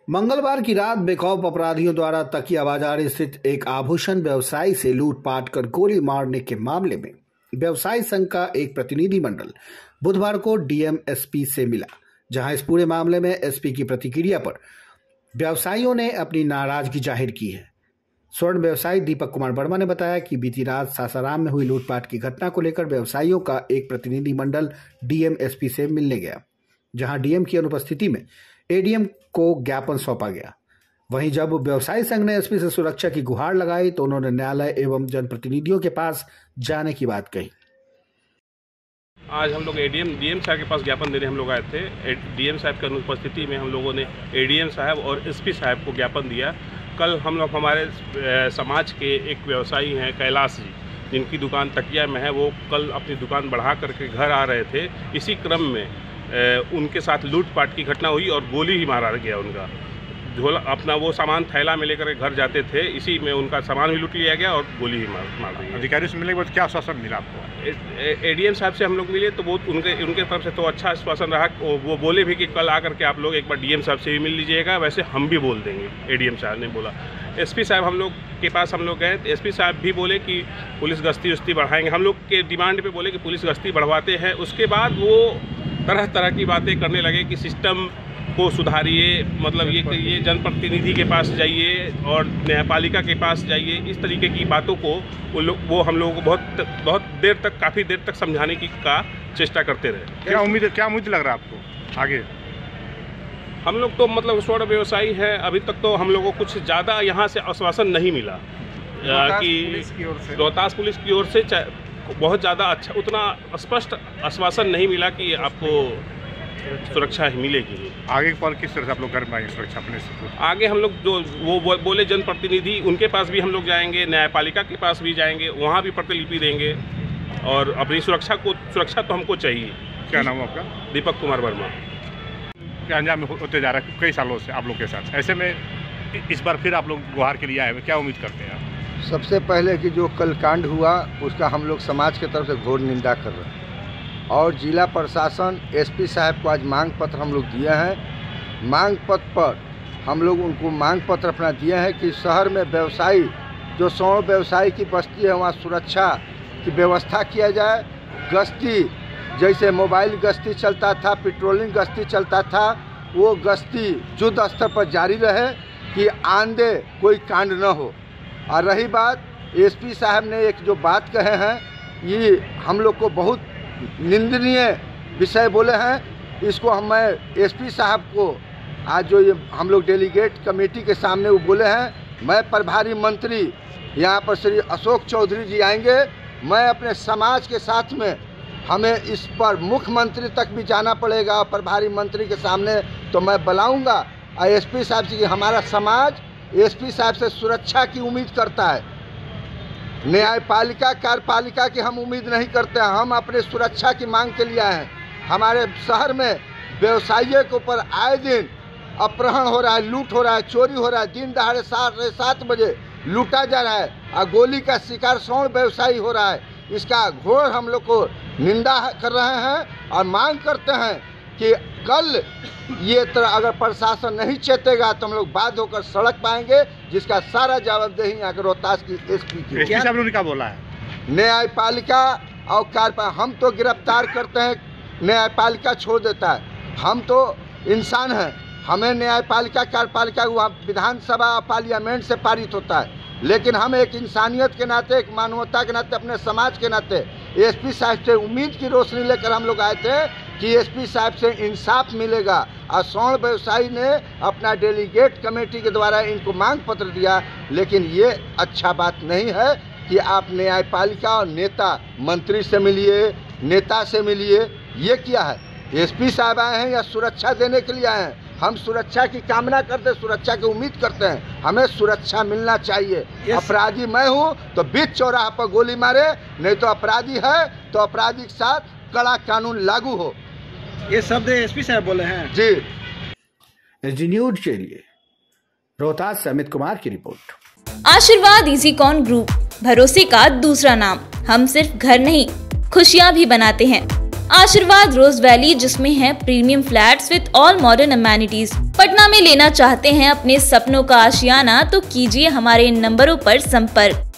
मंगलवार की रात बेखौफ अपराधियों द्वारा तकिया बाजार स्थित एक आभूषण व्यवसायी से लूटपाट कर गोली मारने के मामले में व्यवसायी संघ का एक प्रतिनिधि मंडल बुधवार को डीएम एसपी से मिला, जहां इस पूरे मामले में एसपी की प्रतिक्रिया पर व्यवसायियों ने अपनी नाराजगी जाहिर की है। स्वर्ण व्यवसायी दीपक कुमार वर्मा ने बताया कि बीती रात सासाराम में हुई लूटपाट की घटना को लेकर व्यवसायियों का एक प्रतिनिधि मंडल डीएम एसपी से मिलने गया, जहां डीएम की अनुपस्थिति में एडीएम को ज्ञापन सौंपा गया। वहीं जब व्यवसायी संघ ने एसपी से सुरक्षा की गुहार लगाई तो उन्होंने न्यायालय एवं जनप्रतिनिधियों के पास जाने की बात कही। आज हम लोग डीएम साहब के पास ज्ञापन देने हम लोग आए थे। डीएम साहब की अनुपस्थिति में हम लोगों ने एडीएम साहब और एसपी साहब को ज्ञापन दिया। कल हम लोग हमारे समाज के एक व्यवसायी हैं कैलाश जी, जिनकी दुकान तकिया में है, वो कल अपनी दुकान बढ़ा करके घर आ रहे थे। इसी क्रम में उनके साथ लूटपाट की घटना हुई और गोली ही मारा गया। उनका झोला अपना वो सामान थैला में लेकर घर जाते थे, इसी में उनका सामान भी लूट लिया गया और गोली ही मार दी। अधिकारी से मिलने के बाद क्या आश्वासन मिला आपको? एडीएम साहब से हम लोग मिले तो वो उनके तरफ से तो अच्छा आश्वासन रहा। वो बोले भी कि कल आकर के आप लोग एक बार डीएम साहब से भी मिल लीजिएगा, वैसे हम भी बोल देंगे। एडीएम साहब ने बोला। एसपी साहब हम लोग के पास हम लोग गए, एसपी साहब भी बोले कि पुलिस गश्ती बढ़ाएंगे। हम लोग के डिमांड पे बोले कि पुलिस गश्ती बढ़वाते हैं। उसके बाद वो तरह तरह की बातें करने लगे कि सिस्टम को सुधारिए, मतलब ये जनप्रतिनिधि के पास जाइए और न्यायपालिका के पास जाइए। इस तरीके की बातों को वो हम लोगों को बहुत देर तक, काफ़ी देर तक समझाने की चेष्टा करते रहे। क्या उम्मीद लग रहा है आपको आगे? हम लोग तो मतलब स्वर्ण व्यवसायी है, अभी तक तो हम लोगों को कुछ ज़्यादा यहाँ से आश्वासन नहीं मिला कि रोहतास पुलिस की ओर से बहुत ज़्यादा अच्छा उतना स्पष्ट आश्वासन नहीं मिला कि आपको सुरक्षा मिलेगी। आगे पर किस तरह से आप लोग कर पाएंगे सुरक्षा अपने से? आगे हम लोग जो वो बोले जनप्रतिनिधि, उनके पास भी हम लोग जाएंगे, न्यायपालिका के पास भी जाएंगे, वहाँ भी प्रतिलिपि देंगे और अपनी सुरक्षा तो हमको चाहिए। क्या नाम है आपका? दीपक कुमार वर्मा। क्या अंजाम होते जा रहा है कई सालों से आप लोग के साथ? ऐसे में इस बार फिर आप लोग गुहार के लिए आए हैं, क्या उम्मीद करते हैं आप? सबसे पहले कि जो कल कांड हुआ उसका हम लोग समाज की तरफ से घोर निंदा कर रहे हैं और जिला प्रशासन एसपी साहब को आज मांग पत्र हम लोग दिए हैं। मांग पत्र पर हम लोग उनको मांग पत्र अपना दिए हैं कि शहर में व्यवसायी जो स्वर्ण व्यवसायी की बस्ती है वहाँ सुरक्षा की व्यवस्था किया जाए। गश्ती जैसे मोबाइल गश्ती चलता था, पेट्रोलिंग गश्ती चलता था, वो गश्ती युद्ध स्तर पर जारी रहे कि आंदे कोई कांड न हो। और रही बात एसपी साहब ने एक जो बात कहे हैं, ये हम लोग को बहुत निंदनीय विषय बोले हैं। इसको मैं एसपी साहब को आज जो ये हम लोग डेलीगेट कमेटी के सामने वो बोले हैं, मैं प्रभारी मंत्री यहाँ पर श्री अशोक चौधरी जी आएंगे, मैं अपने समाज के साथ में हमें इस पर मुख्यमंत्री तक भी जाना पड़ेगा और प्रभारी मंत्री के सामने तो मैं बुलाऊंगा और एसपी साहब से कि हमारा समाज एसपी साहब से सुरक्षा की उम्मीद करता है, न्यायपालिका कार्यपालिका की हम उम्मीद नहीं करते हैं। हम अपने सुरक्षा की मांग के लिए आए हैं। हमारे शहर में व्यवसायियों के ऊपर आए दिन अपहरण हो रहा है, लूट हो रहा है, चोरी हो रहा है, दिन दहाड़े 7 बजे लूटा जा रहा है और गोली का शिकार स्वर्ण व्यवसायी हो रहा है। इसका घोर हम लोग को निंदा कर रहे हैं और मांग करते हैं कि कल ये तरह अगर प्रशासन नहीं चेतेगा तो हम लोग बाध्य होकर सड़क पाएंगे, जिसका सारा जवाबदेही यहाँ के रोहतास की एसपी की। एसपी साहब ने क्या बोला है? न्यायपालिका और कार्यपालिका हम तो गिरफ्तार करते हैं, न्यायपालिका छोड़ देता है। हम तो इंसान हैं, हमें न्यायपालिका कार्यपालिका वहाँ विधानसभा और पार्लियामेंट से पारित होता है, लेकिन हम एक इंसानियत के नाते, एक मानवता के नाते, अपने समाज के नाते एसपी साहब से उम्मीद की रोशनी लेकर हम लोग आए थे कि एसपी साहब से इंसाफ मिलेगा। और स्वर्ण व्यवसायी ने अपना डेलीगेट कमेटी के द्वारा इनको मांग पत्र दिया, लेकिन ये अच्छा बात नहीं है कि आप न्यायपालिका और नेता मंत्री से मिलिए, नेता से मिलिए। ये क्या है? एसपी साहब आए हैं या सुरक्षा देने के लिए आए हैं? हम सुरक्षा की कामना करते, सुरक्षा की उम्मीद करते हैं, हमें सुरक्षा मिलना चाहिए। अपराधी मैं हूँ तो बीच चौराहा पर गोली मारे, नहीं तो अपराधी है तो अपराधी के साथ कड़ा कानून लागू हो। ये शब्द एसपी साहब बोले हैं जी। एसडी न्यूज के लिए रोहतास से अमित कुमार की रिपोर्ट। आशीर्वाद इजीकॉन ग्रुप, भरोसे का दूसरा नाम। हम सिर्फ घर नहीं, खुशियां भी बनाते हैं। आशीर्वाद रोज वैली, जिसमें है premium flats with all modern amenities. Patna में लेना चाहते हैं अपने सपनों का आशियाना, तो कीजिए हमारे इन नंबरों पर संपर्क।